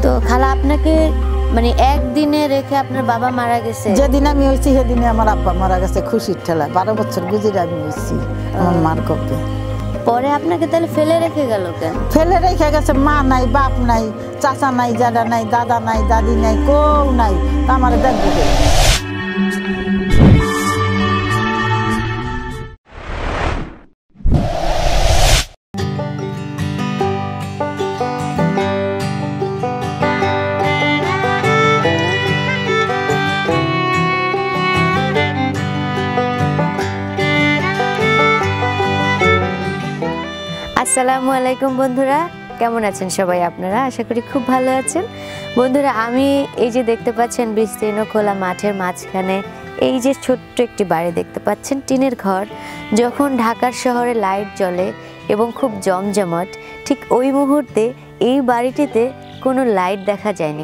তো খালা আপনাকে মানে একদিনে রেখে আপনার বাবা মারা গেছে? যেদিন আমি হয়েছি সেদিনে আমার আব্বা মারা গেছে খুশির ঠেলায়। 12 বছর গুজিরে আমি হয়েছি আমার মার কবে। পরে আপনাকে তাহলে ফেলে রেখে গেল কেন? ফেলে রেখে গেছে, মা নাই, বাপ নাই, চাচা নাই, জাডা নাই, দাদা নাই, দাদি নাই, কেউ নাই। তা আমার দেখবো কে? আসসালামু আলাইকুম বন্ধুরা, কেমন আছেন সবাই আপনারা? আশা করি খুব ভালো আছেন। বন্ধুরা, আমি এই যে দেখতে পাচ্ছেন বিস্তীর্ণ খোলা মাঠের মাঝখানে এই যে ছোট্ট একটি বাড়ি দেখতে পাচ্ছেন, টিনের ঘর। যখন ঢাকার শহরে লাইট জ্বলে এবং খুব জমজমাট, ঠিক ওই মুহূর্তে এই বাড়িটিতে কোনো লাইট দেখা যায়নি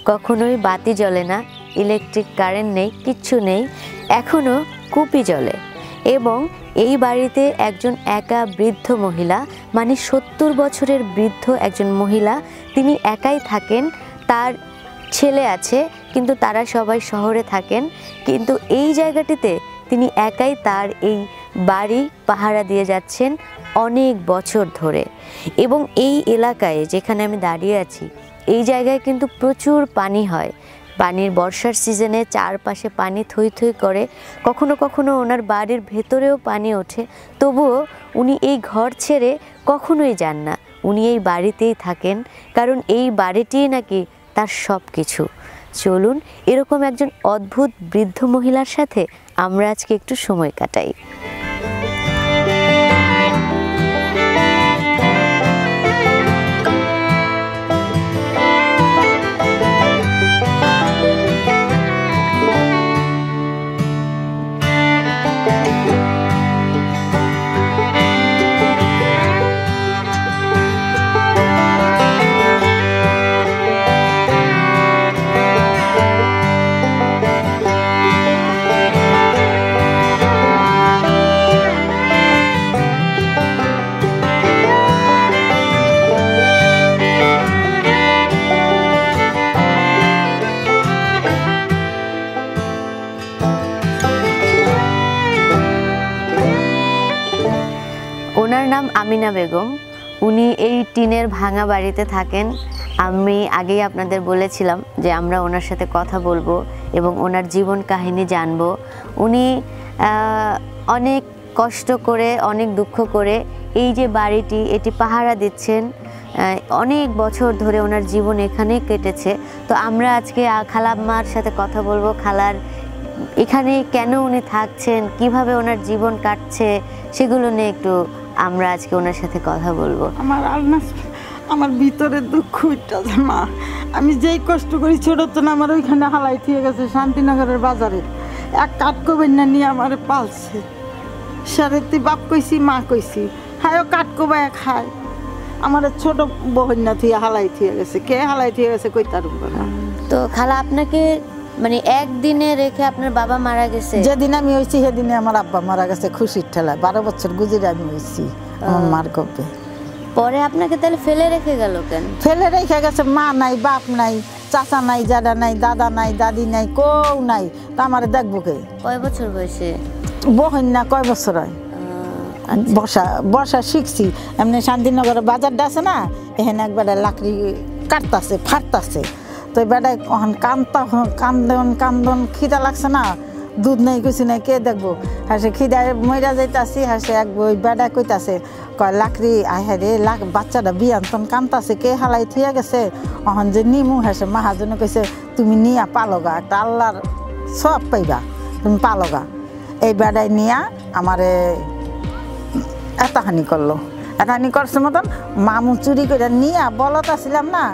কখনোই বাতি জ্বলে না, ইলেকট্রিক কারেন্ট নেই, কিচ্ছু নেই, এখনও কুপি জ্বলে। এবং এই বাড়িতে একজন একা বৃদ্ধ মহিলা, মানে 70 বছরের বৃদ্ধ একজন মহিলা, তিনি একাই থাকেন। তার ছেলে আছে, কিন্তু তারা সবাই শহরে থাকেন। কিন্তু এই জায়গাটিতে তিনি একাই তার এই বাড়ি পাহারা দিয়ে যাচ্ছেন অনেক বছর ধরে। এবং এই এলাকায় যেখানে আমি দাঁড়িয়ে আছি, এই জায়গায় কিন্তু প্রচুর পানি হয়। পানির বর্ষার সিজনে চারপাশে পানি থই থই করে, কখনো কখনো ওনার বাড়ির ভেতরেও পানি ওঠে। তবুও উনি এই ঘর ছেড়ে কখনোই যান না, উনি এই বাড়িতেই থাকেন, কারণ এই বাড়িটিই নাকি তার সব কিছু। চলুন এরকম একজন অদ্ভুত বৃদ্ধ মহিলার সাথে আমরা আজকে একটু সময় কাটাই। ওনার নাম আমিনা বেগম। উনি এই টিনের ভাঙা বাড়িতে থাকেন। আমি আগেই আপনাদের বলেছিলাম যে আমরা ওনার সাথে কথা বলবো এবং ওনার জীবন কাহিনী জানবো। উনি অনেক কষ্ট করে, অনেক দুঃখ করে এই যে বাড়িটি, এটি পাহারা দিচ্ছেন। অনেক বছর ধরে ওনার জীবন এখানে কেটেছে। তো আমরা আজকে খালাম্মার সাথে কথা বলবো, খালার এখানে কেন উনি থাকছেন, কিভাবে ওনার জীবন কাটছে, সেগুলো নিয়ে একটু আমরা আজকে ওনার সাথে কথা বলবো। আমার ভিতরে দুঃখ উঠতেছে মা। আমি যেই কষ্ট করি ছোট তো না, আমার ওইখানে হালাই থেকে গেছে শান্তিনগরের বাজারে। এক কাঠ কবেন্যা নিয়ে আমার পালছে। সারেতি বাপ কইছি, মা কইছি, হ্যাঁ কাঠ কোবায় খায়। আমার ছোট বহন্যা থিয়ে হালাই থেকে গেছে। কে হালাই থেকে গেছে কই তার। তো খালা আপনাকে মানে একদিনে রেখে আপনার বাবা মারা গেছে? যেদিন আমি হয়েছি সেদিনে আমার আব্বা মারা গেছে খুশির ঠেলায়। 12 বছর গুজিরে আমি হয়েছি আমার মার কবে। পরে আপনাকে তাহলে ফেলে রেখে গেল কেন? ফেলে রেখে গেছে, মা নাই, বাপ নাই, চাচা নাই, জাডা নাই, দাদা নাই, দাদি নাই, কেউ নাই। তা আমার দেখবো কে? কয় বছর বয়সে? বহন না কয় বছর হয়। বর্ষা শিখছি এমনি শান্তিনগরের বাজারটা আছে না, এখানে একবার লাকড়ি কাটতাছে, ফাটতাছে। তো বেড়ায় কান্দন খিদা লাগছে না, দুধ নেই কিছু নেই, কে দেখবো। হাসে খিদায় মইরা যাইতাছি, হাসে এক বই বেড়া কইতাছে, কয় লাকড়ি আহে রে, বাচ্চাটা বিয়ান্তন কান্তাছে, কে হালাই থিয়া গেছে, অহন যে নিমু। হাসে মাহাজনে কইছে তুমি নিয়া পালগা, একটা আল্লাহর সব পাইবা, তুমি পালগা। এই বেড়ায় নিয়া আমারে এতহানি করলো। এতহানি করছে মতন মামু চুরি করে নিয়া, বলত আসছিলাম না,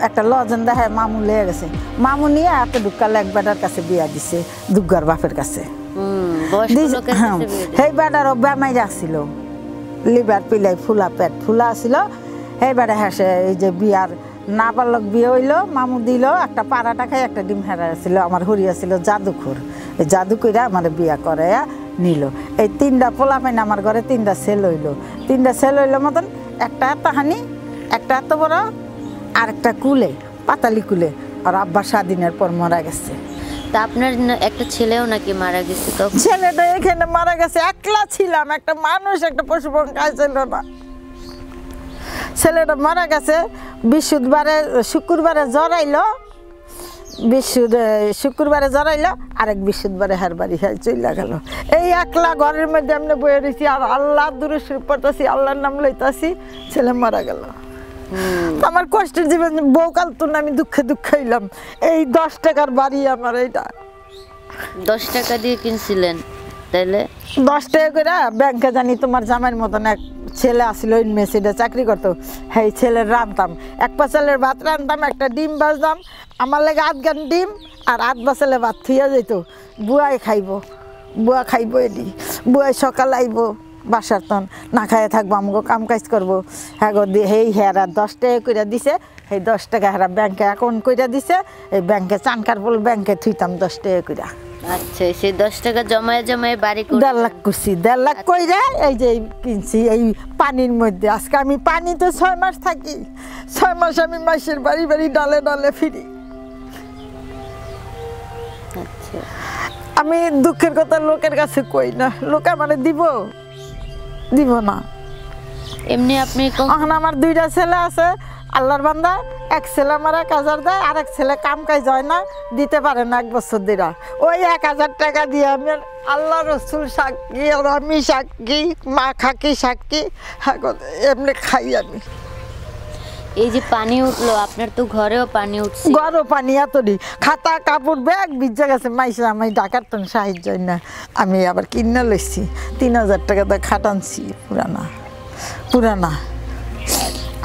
একটা লজেন দেখে মামু লেগে গেছে। মামু নিয়ে এত ঢুকালে এক বেটার কাছে বিয়া দিছে, দুর্গার বাপের কাছে। সেই বেটারও বেমাই রাখছিল, লিভার পিলাই ফুলা, পেট ফুলা ছিল। সেই বেটা হেসে এই যে বিয়ার না পারলক বিয়ে হইলো, মামু দিল একটা পাড়াটা খাই, একটা ডিম হেরা ছিল। আমার হরিয়া ছিল জাদুঘর, এই জাদুকইরা আমার বিয়া করে নিল। এই 3টা পোলা পাইন আমার ঘরে, 3টা ছেলে হইলো। 3টা ছেলে হইলো মতন, একটা এত হানি, একটা এত বড়, আরেকটা কুলে, পাতালি কুলে। আর আব্বা স্বাধীনের পর মারা গেছে। তা আপনার একটা ছেলেও নাকি মারা গেছে? তো ছেলেটা এখানে মারা গেছে, একলা ছিলাম, একটা মানুষ একটা পশু পঙ্খায় ছিল না। ছেলেটা মারা গেছে বৃহস্পতিবারে, শুক্রবারে জড়াইলো, শুক্রবারে জড়াইলো, আরেক বৃহস্পতিবারে হার বাড়ি চলে গেল। এই একলা ঘরের মধ্যে এমনি বয়ে রয়েছি আর আল্লাহ দূরে শুরু পড়তেছি, আল্লাহর নাম লইতাছি, ছেলে মারা গেল। আমার কষ্টের জীবন, বউকাল তো আমি দুঃখে দুঃখে হইলাম। এই 10 টাকার বাড়ি আমার, এইটা 10 টাকা দিয়ে কিনছিলেন? তাইলে 10 টাকা করে ব্যাংকে জানি তোমার জামাইয়ের মতন এক ছেলে আসছিল, ওই মেসিডে চাকরি করতো, সেই ছেলের রাঁধতাম, 1 পাঁচালের ভাত রাঁধতাম, একটা ডিম ভাজতাম, আমার লেগে 8 গান ডিম আর 8 বাসালে ভাত থুইয়া যেত। বুয়াই খাইব এটি, বুয়াই সকাল আইব বাসার তন, না খাইয়ে থাকবো, আমাকে কাম কাজ করবো। হ্যাঁ গো সেই হেরা 10 টাকা করে দিছে, সেই 10 টাকা হেরা ব্যাংকে অ্যাকাউন্ট করে দিছে, এই ব্যাংকে চানকার বল ব্যাংকে থুইতাম 10 টাকা করে। আচ্ছা, সেই 10 টাকা জমায়ে জমায়ে বাড়ি করে 1.5 লাখ করছি, 1.5 লাখ কইরা এই যে কিনছি এই পানির মধ্যে। আজকে আমি পানিতে 6 মাস থাকি, 6 মাস আমি মাসের বাড়ি বাড়ি ডালে ডালে ফিরি। আচ্ছা, আমি দুঃখের কথা লোকের কাছে কই না, লোক আমারে দিব না। এমনি আপনি এখন আমার 2টা ছেলে আছে, আল্লাহর বান্দা। এক ছেলে আমার 1000 দেয়, আরেক ছেলে কাম কাজ হয় না, দিতে পারে না 1 বছর ধরে। ওই 1000 টাকা দিয়ে আমি আল্লাহ রসুল সাক্ষী আর আমি সাক্ষী, মা খাকি সাক্ষী, এমনি খাই আমি। এই যে পানি উঠলো, আপনার তো ঘরেও পানি উঠছে? ঘরেও পানি এতটি, খাতা কাপড় ব্যাগ ভিজে গেছে। মাইসে আমি ডাকার তো সাহায্য না, আমি আবার কিনে লইছি 3000 টাকা দিয়ে খাটানছি, পুরানা।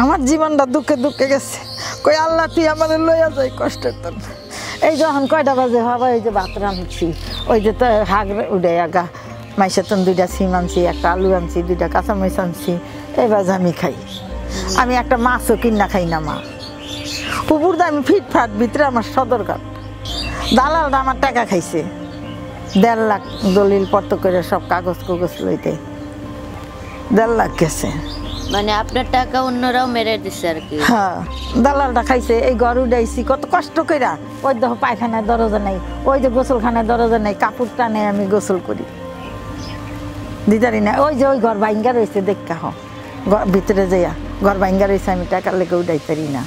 আমার জীবনটা দুঃখে দুঃখে গেছে। কই আল্লাহ তুই আমার লইয়া যাই কষ্টের তন। এই যখন কয়টা বাজে হবা, এই যে ভাত রাঁধছি, ওই যে তো হাগ উঠে আগা মাইসের তন 2টা সিম আনছি, একটা আলু আনছি, 2টা কাঁচামরিচ আনছি, এই বাজে আমি খাই। আমি একটা মাছও কিনা খাই না মা। পুকুর দা আমি ফিটফাট ভিতরে আমার সদরঘাট। দালালটা আমার টাকা খাইছে 1.5 লাখ, দলিল পত্র করে সব কাগজ লইতে 1.5 লাখ গেছে। মানে আপনার টাকা অন্যরাও মেরে দিচ্ছে আর কি? হ্যাঁ, দালালটা খাইছে। এই ঘর উঠাইছি কত কষ্ট কইরা, ওই দেখো পায়খানায় দরজা নেই, ওই যে গোসলখানায় দরজা নেই, কাপড় টানে আমি গোসল করি, দিদারি না। ওই যে ওই ঘর ভাঙ্গা রয়েছে, দেখা হ ভিতরে যাইয়া ঘর ভাঙ্গা রয়েছে, আমি টাকা লেগে উঠাইতারি না।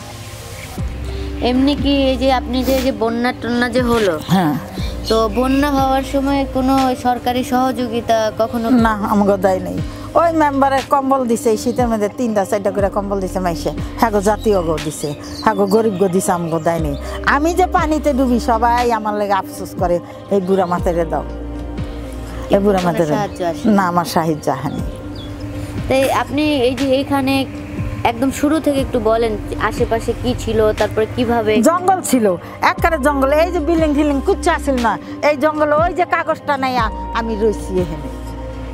এমনি কি এই যে আপনি যে বন্যা টন্যা যে হলো, হ্যাঁ, তো বন্যা হওয়ার সময় কোনো সরকারি সহযোগিতা কখনো? না, আমাকে দেয় নেই। ওই মেম্বারে কম্বল দিছে, এই শীতের মধ্যে 3টা-4টা করে কম্বল দিছে মাইসে, হ্যাঁ গো জাতীয় গো দিছে, হ্যাঁ গো গরিব গো দিছে, আমাকে দেয় নেই। আমি যে পানিতে ডুবি সবাই আমার লেগে আফসোস করে, এই বুড়া মাথারে দাও, এই বুড়া মাথারে। না, আমার সাহায্য হয়নি। তাই আপনি এই যে এইখানে একদম শুরু থেকে একটু বলেন, আশেপাশে কি ছিল, তারপরে কিভাবে? জঙ্গল ছিল, একবারে জঙ্গল। এই যে বিল্ডিং ফিল্ডিং কুচ্ছা ছিল না, এই জঙ্গলে ওই যে কাগজটা নেয়া আমি রয়েছি,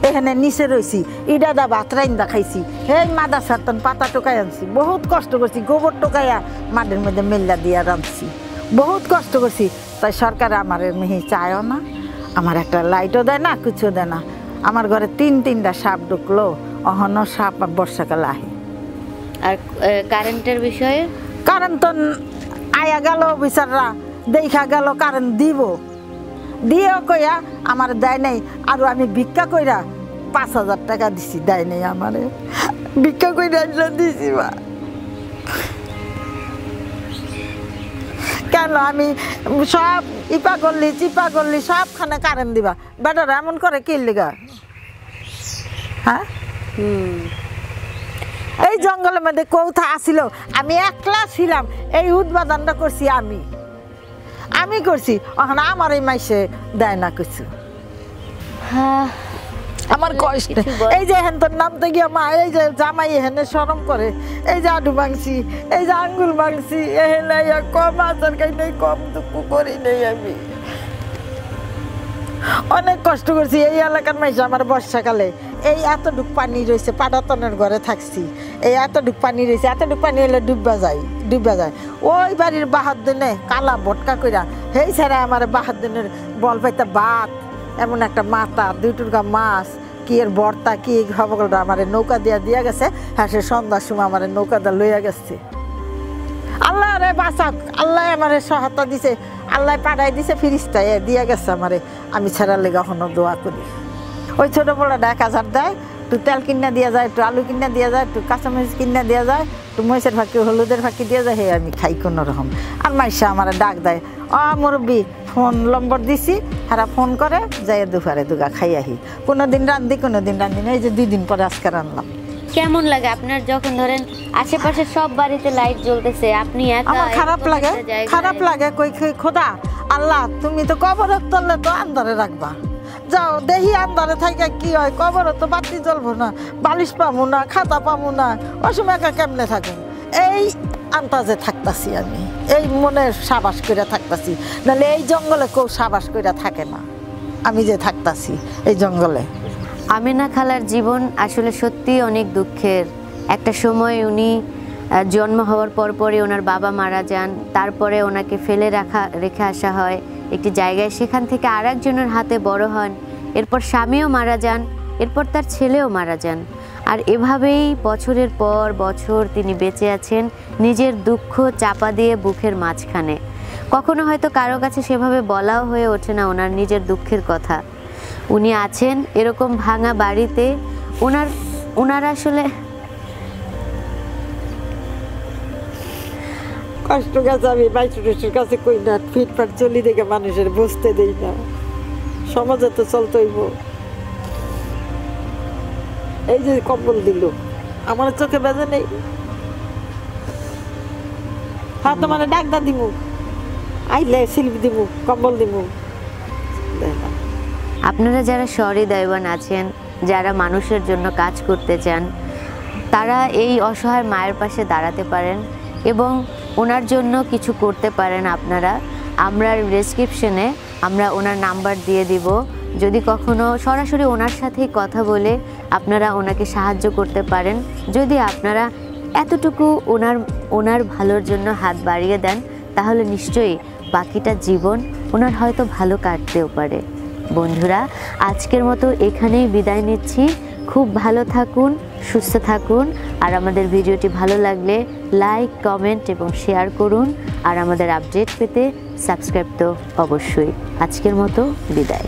এখানে নিচে রয়েছি, ইডা দা ভাত রাইন্দা খাইছি, এই মাদা সারতন পাতা টোকাই আনছি, বহুত কষ্ট করছি, গোবর টোকাইয়া মাটির মধ্যে মেল্লা দিয়া রাঁধছি, বহুত কষ্ট করছি। তাই সরকার আমার মেহি চায়ও না, আমার একটা লাইটও দেয় না, কিছু দেয় না। আমার ঘরে 3টা সাপ ঢুকলো, অহনো সাপ বর্ষাকালে আহে। আর কারেন্টের বিষয়ে? কারেন্ট তো আয়া গেল, বিচাররা দেখা গেল কারেন্ট দিয়েও কইয়া আমার দেয় নাই। আর আমি ভিক্ষা কইরা 5000 টাকা দিছি, দেয় নাই আমারে, ভিক্ষা কইরা দিছি। বা কেন আমি সব ইপা করলি চিপা করলি সবখানে কারেন্ট দিবা, বেটারা এমন করে কি লিগা? হ্যাঁ, এই জঙ্গলের মধ্যে কোথা আসিল, আমি একলা ছিলাম, এই উদ্বোধনটা করছি আমি করছি। এখন আমার এই মাইসে দেয় না কিছু, আমার কষ্ট। এই যে হেন তোর নামতে গিয়া মা, এই যে জামাই এখানে শরম করে, এই যে আডু ভাঙছি, এই যে আঙ্গুল ভাঙছি, এখানে কম আচার খাই নেই, কম দুঃখ করি নেই। আমি অনেক কষ্ট করছি। এই এলাকার মাইসে আমার বর্ষাকালে এই এতটুক পানি রয়েছে, পাটাতনের ঘরে থাকছি, এই এতটুক পানি রয়েছে, এতটুক পানি এলে ডুববা যায়। ওই বাড়ির বাহার দিনে কালা ভটকা কইরা সেই ছাড়া আমার বাহার দিনের বল পাইতা ভাত, এমন একটা মাথা, 2 টুকরা মাছ, কি এর ভর্তা, কি খবরটা আমার নৌকা দিয়া গেছে। হ্যাঁ, সে সন্ধ্যার সময় আমার নৌকাটা লইয়া গেছে। আল্লাহরে বাঁচাক, আল্লাহ আমারে সহায়তা দিছে, আল্লাহ পাঠাই দিছে, ফিরিস্তা দিয়ে গেছে আমারে। আমি ছাড়ার লেগে এখনো দোয়া করি। ওই ছোটো বড়টা 1000 দেয়, একটু তেল কিনা দেওয়া যায়, একটু আলু কিনা দেওয়া যায়, একটু কাঁচামরিচ কিনা দেওয়া যায়, একটু মরিচের ফাঁকি হলুদের ফাঁকি দেওয়া যায়, হে আমি খাই কোনো রকম। আর মাইসা আমার ডাক দেয়, মুরব্বী ফোন নম্বর দিছি, হারা ফোন করে যাই দুপুরে দুগা খাই আহি। কোনো দিন রান্ধি, কোনো দিন রান্ধি না। এই যে 2 দিন পরে আজকে রান্নাম। কেমন লাগে আপনার যখন ধরেন আশেপাশে সব বাড়িতে লাইট জ্বলতেছে, আপনি একা? আমার খারাপ লাগে, খারাপ লাগে। কই খোদা আল্লাহ, তুমি তো কবরের তলে তো আন্ধারে রাখবা, যাও দেখি আন্ধারে থাকে কি হয়। কবরে তো বাতি জ্বলবো না, বালিশ পাবো না, খাতা পাবো না, ওই সময় একা কেমনে থাকেন? এই আন্তাজে থাকতাছি আমি, এই মনে সাবাস করে থাকতাছি, নাহলে এই জঙ্গলে কেউ সাবাস করে থাকে না। আমি যে থাকতাছি এই জঙ্গলে। আমিনা খালার জীবন আসলে সত্যিই অনেক দুঃখের। একটা সময় উনি জন্ম হওয়ার পরপরই ওনার বাবা মারা যান, তারপরে ওনাকে ফেলে রেখে আসা হয় একটি জায়গায়, সেখান থেকে আরেকজনের হাতে বড় হন, এরপর স্বামীও মারা যান, এরপর তার ছেলেও মারা যান। আর এভাবেই বছরের পর বছর তিনি বেঁচে আছেন নিজের দুঃখ চাপা দিয়ে বুকের মাঝখানে। কখনো হয়তো কারো কাছে সেভাবে বলাও হয়ে ওঠে না ওনার নিজের দুঃখের কথা। উনি আছেন এরকম ভাঙা বাড়িতে, ওনার আসলে কষ্ট গেছে। আমি বাইশের কাছে কই না, ফিটফাট চলি দেখে মানুষের বসতে দেই না, সমাজে তো চলতে হইব। এই যে কম্বল দিল, আমার চোখে বেজে নেই, হ্যাঁ তোমার ডাকদা দিমু, আইলে শিল্প দিমু, কম্বল দিমু। আপনারা যারা সহৃদয়বান আছেন, যারা মানুষের জন্য কাজ করতে চান, তারা এই অসহায় মায়ের পাশে দাঁড়াতে পারেন এবং ওনার জন্য কিছু করতে পারেন আপনারা। আমরা ডেসক্রিপশনে আমরা ওনার নাম্বার দিয়ে দিব, যদি কখনো সরাসরি ওনার সাথেই কথা বলে আপনারা ওনাকে সাহায্য করতে পারেন। যদি আপনারা এতটুকু ওনার ভালোর জন্য হাত বাড়িয়ে দেন, তাহলে নিশ্চয়ই বাকিটা জীবন ওনার হয়তো ভালো কাটতেও পারে। বন্ধুরা, আজকের মতো এখানেই বিদায় নিচ্ছি। খুব ভালো থাকুন, সুস্থ থাকুন, আর আমাদের ভিডিওটি ভালো লাগলে লাইক, কমেন্ট এবং শেয়ার করুন। আর আমাদের আপডেট পেতে সাবস্ক্রাইব তো অবশ্যই। আজকের মতো বিদায়।